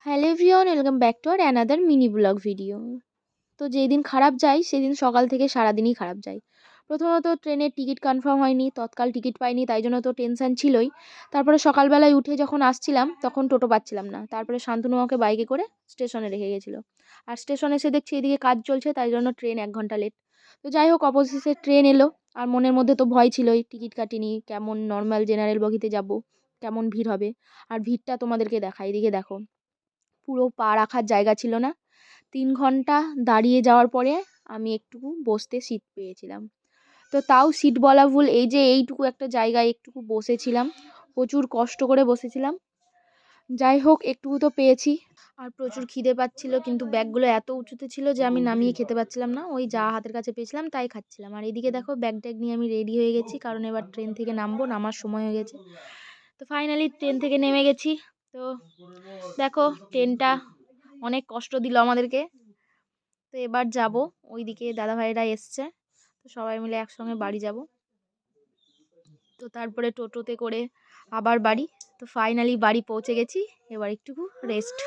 Hello everyone, welcome back to our another mini vlog video. তো যেদিন খারাপ যায় সেদিন সকাল থেকে সারাদিনই খারাপ যায়। প্রথমত ট্রেনের টিকিট কনফার্ম হয়নি, তৎকাল টিকিট পাইনি, তাই জন্য তো টেনশন ছিলই। তারপরে সকালবেলায় উঠে যখন আসছিলাম তখন টোটো পাচ্ছিলাম না, তারপরে শান্তনু আমাকে বাইকে করে স্টেশনে রেখে গেছিলো। আর স্টেশনে এসে দেখছি এদিকে কাজ চলছে, তাই জন্য ট্রেন 1 ঘন্টা লেট। তো যাই হোক, অবশেষে ট্রেন এলো। আর মনের মধ্যে তো ভয় ছিলই, টিকিট কাটিনি, কেমন নর্মাল জেনারেল বগিতে যাব, কেমন ভিড় হবে। আর ভিড়টা তোমাদেরকে দেখাই, এদিকে দেখো, পুরো পা রাখার জায়গা ছিল না। ৩ ঘন্টা দাঁড়িয়ে যাওয়ার পরে আমি একটুকু বসতে সিট পেয়েছিলাম। তো তাও সিট বলা ভুল, এই যে এইটুকু একটা জায়গায় একটুকু বসেছিলাম, প্রচুর কষ্ট করে বসেছিলাম। যাই হোক, একটুকু তো পেয়েছি। আর প্রচুর খিদে পাচ্ছিল, কিন্তু ব্যাগগুলো এত উঁচুতে ছিল যে আমি নামিয়ে খেতে পাচ্ছিলাম না, ওই যা হাতের কাছে পেয়েছিলাম তাই খাচ্ছিলাম। আর এদিকে দেখো, ব্যাগ ট্যাগ নিয়ে আমি রেডি হয়ে গেছি, কারণ এবার ট্রেন থেকে নামবো, নামার সময় হয়ে গেছে। তো ফাইনালি ট্রেন থেকে নেমে গেছি। তো দেখো, ট্রেনটা অনেক কষ্ট দিল আমাদেরকে। তো এবার যাব, ওইদিকে দাদাভাইরা এসছে, তো সবাই মিলে একসঙ্গে বাড়ি যাব। তো তারপরে টোটোতে করে আবার বাড়ি। তো ফাইনালি বাড়ি পৌঁছে গেছি, এবার একটুকু রেস্ট।